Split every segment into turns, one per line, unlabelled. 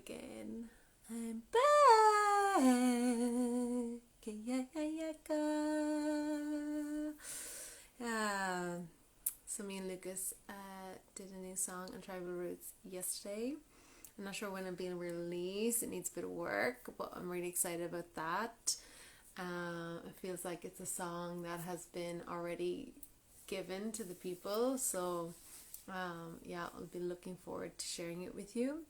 again. I'm back. Yeah, yeah, yeah. So me and Lucas did a new song on Tribal Roots yesterday. I'm not sure when it's being released. It needs a bit of work, but I'm really excited about that. It feels like it's a song that has been already given to the people. So yeah, I'll be looking forward to sharing it with you.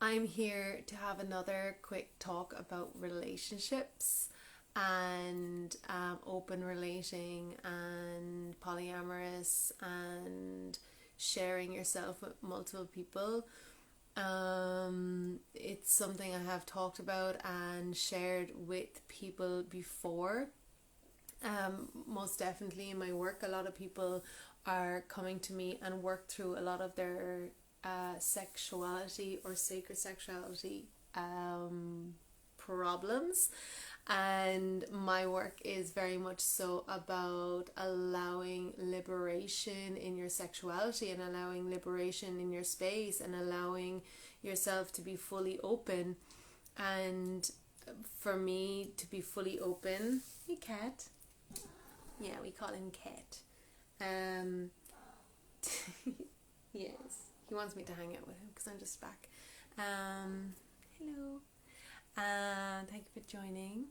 I'm here to have another quick talk about relationships and open relating and polyamorous and sharing yourself with multiple people. It's something I have talked about and shared with people before. Most definitely in my work, a lot of people are coming to me and work through a lot of their sexuality or sacred sexuality problems, and my work is very much so about allowing liberation in your sexuality and allowing liberation in your space and allowing yourself to be fully open. And for me to be fully open, hey cat, yeah, we call him Cat. Yes, he wants me to hang out with him because I'm just back. Hello, and thank you for joining.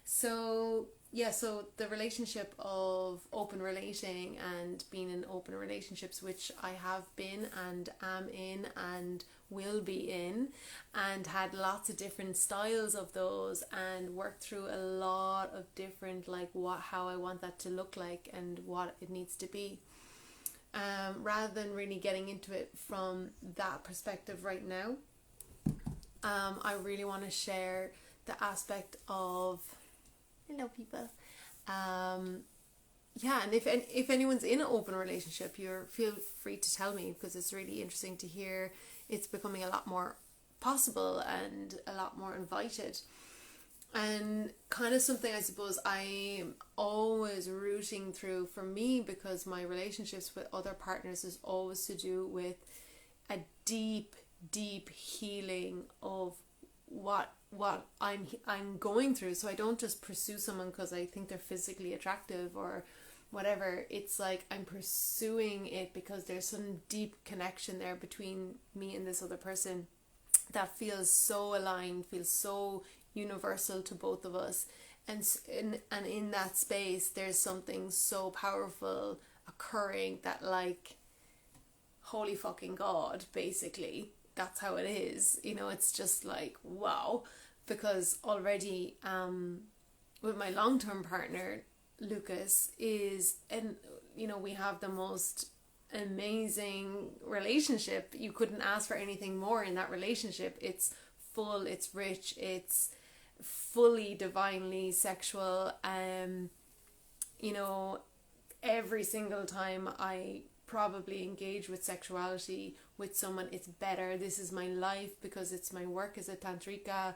So yeah, so the relationship of open relating and being in open relationships, which I have been and am in and will be in, and had lots of different styles of those and worked through a lot of different, like how I want that to look like and what it needs to be. Rather than really getting into it from that perspective right now, I really want to share the aspect of hello people. Yeah, and if anyone's in an open relationship, feel free to tell me, because it's really interesting to hear. It's becoming a lot more possible and a lot more invited, and kind of something I suppose I'm always rooting through for me, because my relationships with other partners is always to do with a deep healing of what I'm going through. So I don't just pursue someone because I think they're physically attractive or whatever. It's like I'm pursuing it because there's some deep connection there between me and this other person that feels so aligned, feels so universal to both of us. And in that space there's something so powerful occurring that, like, holy fucking god, basically that's how it is. It's just like wow. Because already with my long-term partner Lucas is, and we have the most amazing relationship. You couldn't ask for anything more in that relationship. It's full, it's rich, it's fully divinely sexual. Every single time I probably engage with sexuality with someone, it's better. This is my life, because it's my work as a tantrika,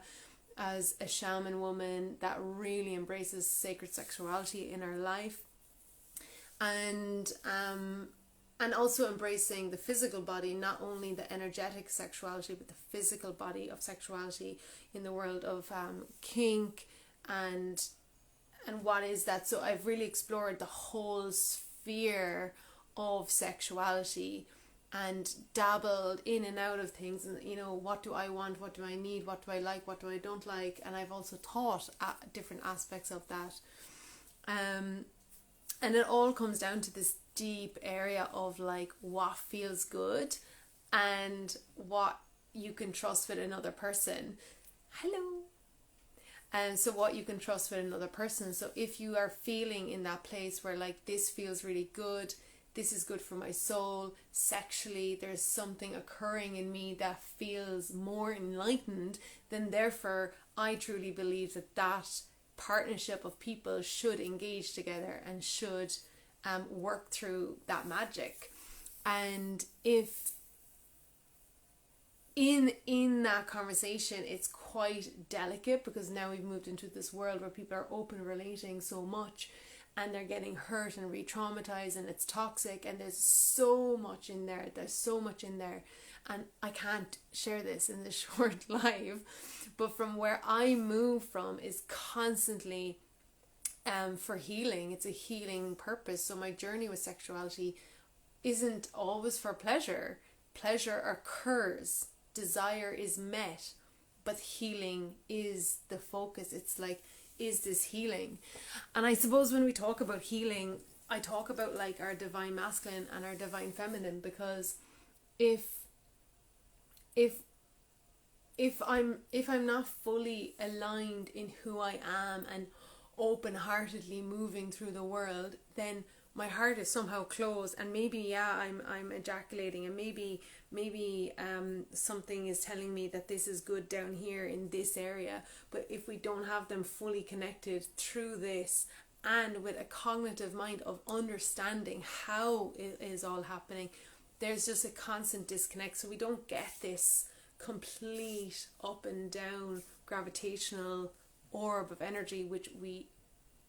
as a shaman woman that really embraces sacred sexuality in our life, and also embracing the physical body, not only the energetic sexuality but the physical body of sexuality in the world of kink and what is that. So I've really explored the whole sphere of sexuality and dabbled in and out of things, and what do I want, what do I need, what do I like, what do I don't like. And I've also taught different aspects of that, and it all comes down to this deep area of like what feels good and what you can trust with another person. Hello. And so what you can trust with another person. So if you are feeling in that place where like this feels really good, this is good for my soul sexually, there's something occurring in me that feels more enlightened, then therefore I truly believe that partnership of people should engage together and should work through that magic. And if in that conversation it's quite delicate, because now we've moved into this world where people are open relating so much, and they're getting hurt and re-traumatized, and it's toxic, and there's so much in there. And I can't share this in this short live, but from where I move from is constantly for healing. It's a healing purpose. So my journey with sexuality isn't always for pleasure. Pleasure occurs, desire is met, but healing is the focus. It's like, is this healing? And I suppose when we talk about healing, I talk about like our divine masculine and our divine feminine, because if I'm not fully aligned in who I am and open-heartedly moving through the world, then my heart is somehow closed, and maybe I'm ejaculating, and maybe something is telling me that this is good down here in this area. But if we don't have them fully connected through this, and with a cognitive mind of understanding how it is all happening, there's just a constant disconnect. So we don't get this complete up and down gravitational orb of energy, which we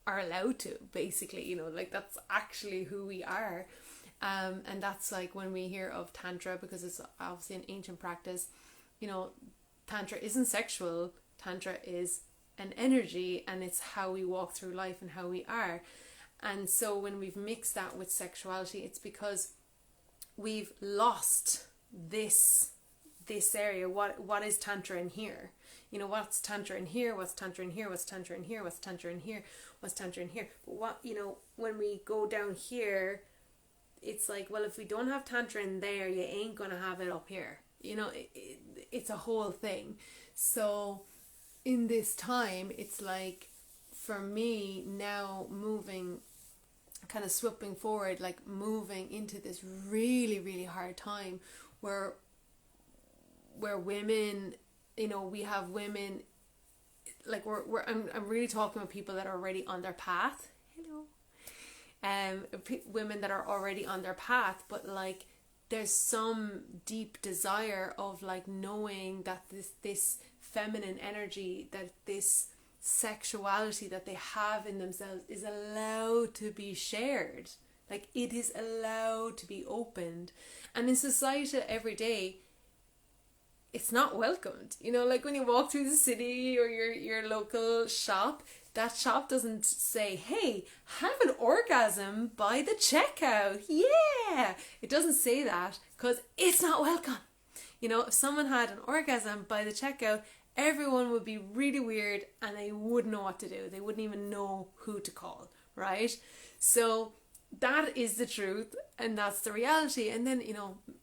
are allowed to, basically, like that's actually who we are. And that's like when we hear of Tantra, because it's obviously an ancient practice, Tantra isn't sexual. Tantra is an energy, and it's how we walk through life and how we are. And so when we've mixed that with sexuality, it's because we've lost this area. What is Tantra in here? What's Tantra in here? What's Tantra in here? What's Tantra in here? What's Tantra in here? What's Tantra in here? But when we go down here, it's like, well, if we don't have Tantra in there, you ain't gonna have it up here. It's a whole thing. So in this time, it's like, for me now, moving, kind of swooping forward, like moving into this really, really hard time where women, we have women, like I'm really talking about people that are already on their path. Women that are already on their path, but like there's some deep desire of like knowing that this feminine energy, that this sexuality that they have in themselves is allowed to be shared. Like it is allowed to be opened. And in society every day, it's not welcomed. Like when you walk through the city or your local shop, that shop doesn't say, hey, have an orgasm by the checkout. Yeah. It doesn't say that because it's not welcome. If someone had an orgasm by the checkout, everyone would be really weird and they wouldn't know what to do. They wouldn't even know who to call, right? So that is the truth, and that's the reality. And then,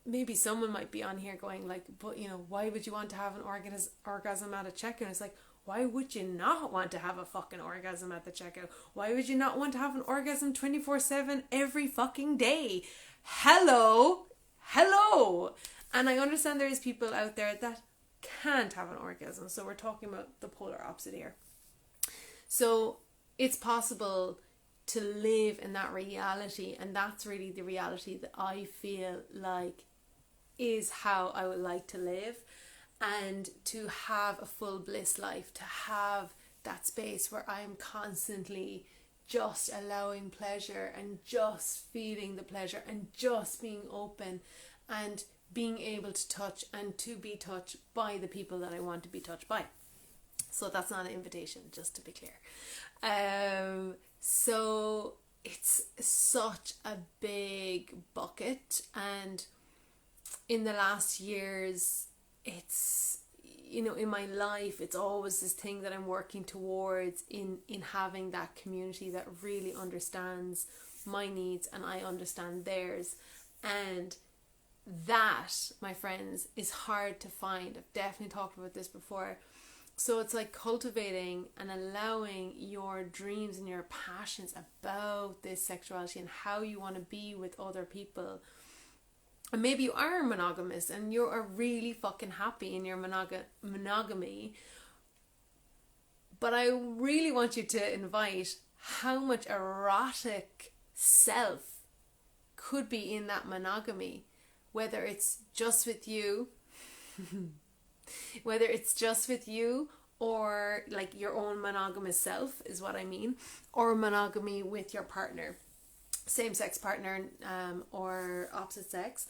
maybe someone might be on here going like, but, why would you want to have an orgasm at a checkout? It's like, why would you not want to have a fucking orgasm at the checkout? Why would you not want to have an orgasm 24/7 every fucking day? Hello. And I understand there is people out there that can't have an orgasm. So we're talking about the polar opposite here. So it's possible to live in that reality, and that's really the reality that I feel like is how I would like to live, and to have a full bliss life, to have that space where I'm constantly just allowing pleasure and just feeling the pleasure and just being open and being able to touch and to be touched by the people that I want to be touched by. So that's not an invitation, just to be clear. So it's such a big bucket, and in the last years, it's, in my life, it's always this thing that I'm working towards in having that community that really understands my needs and I understand theirs. And that, my friends, is hard to find. I've definitely talked about this before. So it's like cultivating and allowing your dreams and your passions about this sexuality and how you want to be with other people. And maybe you are monogamous and you are really fucking happy in your monogamy. But I really want you to invite how much erotic self could be in that monogamy. Whether it's just with you, or like your own monogamous self is what I mean, or monogamy with your partner, same-sex partner, or opposite sex,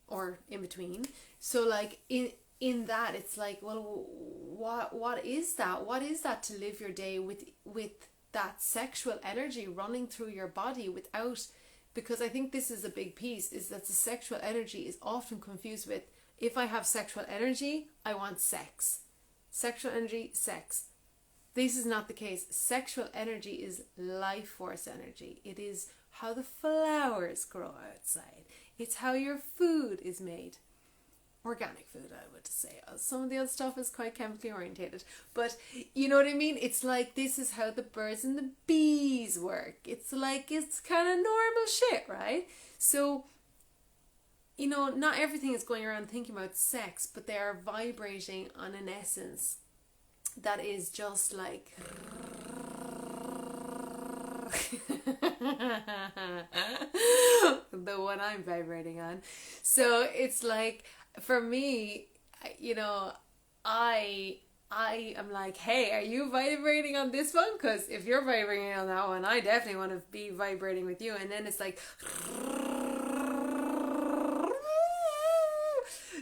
or in between. So like in that, it's like, well, what is that? What is that to live your day with that sexual energy running through your body without, because I think this is a big piece, is that the sexual energy is often confused with, if I have sexual energy, I want sex. Sexual energy, sex. This is not the case. Sexual energy is life force energy. It is how the flowers grow outside. It's how your food is made. Organic food, I would say. Some of the other stuff is quite chemically orientated, but you know what I mean? It's like, this is how the birds and the bees work. It's like, it's kind of normal shit, right? So, you know, not everything is going around thinking about sex, but they are vibrating on an essence that is just like the one I'm vibrating on. So it's like, for me, you know, I am like, hey, are you vibrating on this one? Because if you're vibrating on that one, I definitely want to be vibrating with you. And then it's like,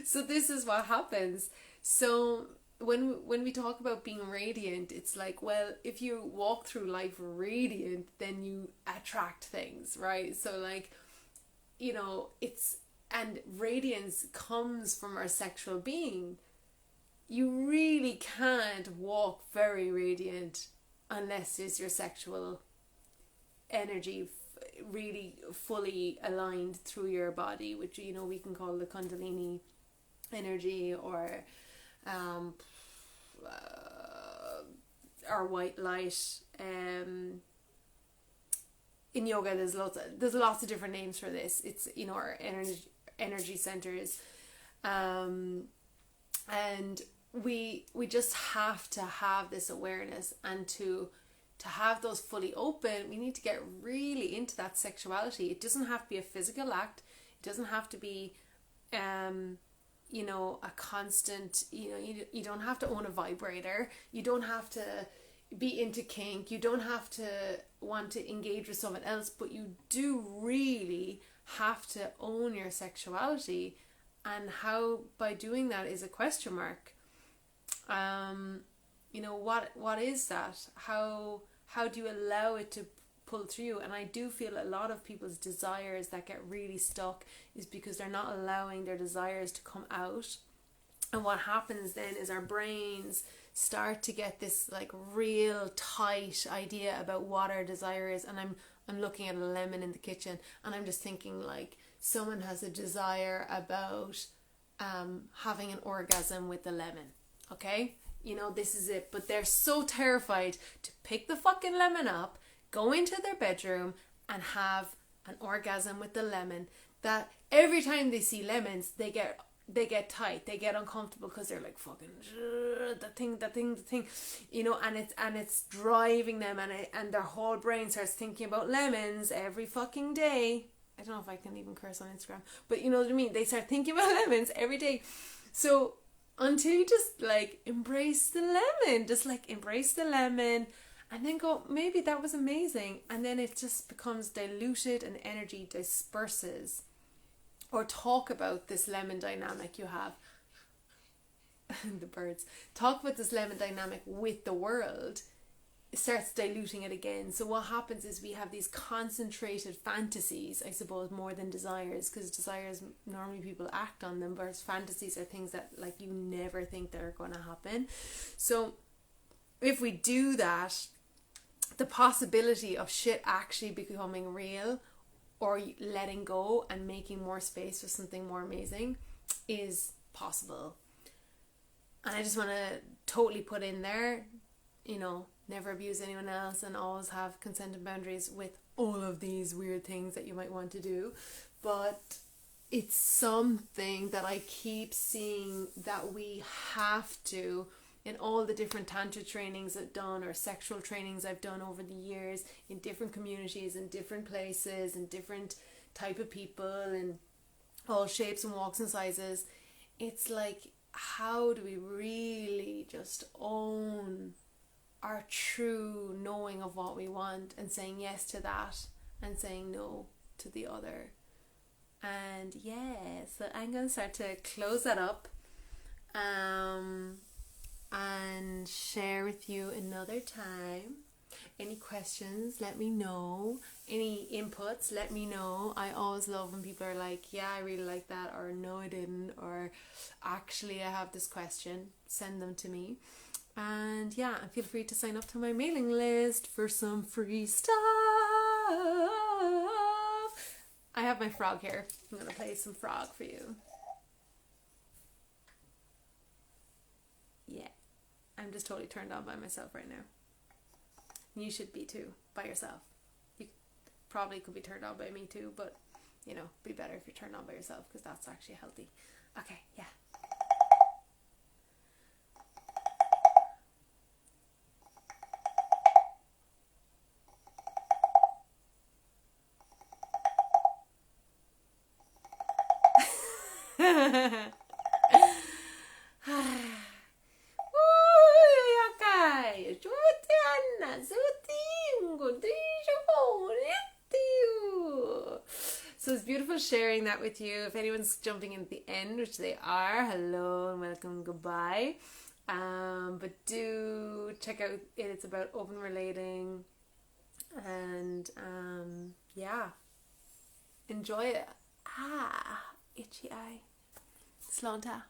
so this is what happens. So when we talk about being radiant, it's like, well, if you walk through life radiant, then you attract things, right? So like, you know, and radiance comes from our sexual being. You really can't walk very radiant unless there's your sexual energy really fully aligned through your body, which, you know, we can call the Kundalini energy, or our white light. In yoga, there's lots of different names for this. It's, you know, our energy centers, and we just have to have this awareness, and to have those fully open, we need to get really into that sexuality. It doesn't have to be a physical act. It doesn't have to be you know, a constant, you know, you don't have to own a vibrator. You don't have to be into kink. You don't have to want to engage with someone else, but you do really have to own your sexuality. And how by doing that is a question mark. You know, what is that? How do you allow it to pull through you? And I do feel a lot of people's desires that get really stuck is because they're not allowing their desires to come out. And what happens then is our brains start to get this like real tight idea about what our desire is. And I'm looking at a lemon in the kitchen, and I'm just thinking, like, someone has a desire about having an orgasm with the lemon. Okay, you know, this is it. But they're so terrified to pick the fucking lemon up, go into their bedroom and have an orgasm with the lemon, that every time they see lemons, they get tight, they get uncomfortable, because they're like, fucking the thing, you know, and it's driving them, and their whole brain starts thinking about lemons every fucking day. I don't know if I can even curse on Instagram, but you know what I mean. They start thinking about lemons every day. So until you just like embrace the lemon, just like embrace the lemon, and then go, maybe that was amazing, and then it just becomes diluted and energy disperses. Or talk about this lemon dynamic you have. The birds. Talk about this lemon dynamic with the world. It starts diluting it again. So what happens is we have these concentrated fantasies, I suppose, more than desires, because desires, normally people act on them, whereas fantasies are things that like you never think that are going to happen. So if we do that, the possibility of shit actually becoming real, or letting go and making more space for something more amazing, is possible. And I just want to totally put in there, you know, never abuse anyone else, and always have consent and boundaries with all of these weird things that you might want to do. But it's something that I keep seeing that we have to, in all the different tantra trainings I've done, or sexual trainings I've done over the years, in different communities, in different places, in different type of people, in all shapes and walks and sizes, it's like how do we really just own our true knowing of what we want and saying yes to that and saying no to the other. And yeah, so I'm going to start to close that up and share with you another time. Any questions, let me know. Any inputs, let me know. I always love when people are like, yeah, I really like that, or no, I didn't, or actually I have this question. Send them to me. And yeah, and feel free to sign up to my mailing list for some free stuff. I have my frog here. I'm going to play some frog for you. Yeah, I'm just totally turned on by myself right now. You should be too, by yourself. You probably could be turned on by me too, but you know, be better if you're turned on by yourself, because that's actually healthy. Okay, yeah. So it's beautiful sharing that with you. If anyone's jumping in at the end, which they are, hello and welcome, goodbye. But do check out it. It's about open relating, and yeah, enjoy it. Itchy eye. Slánta.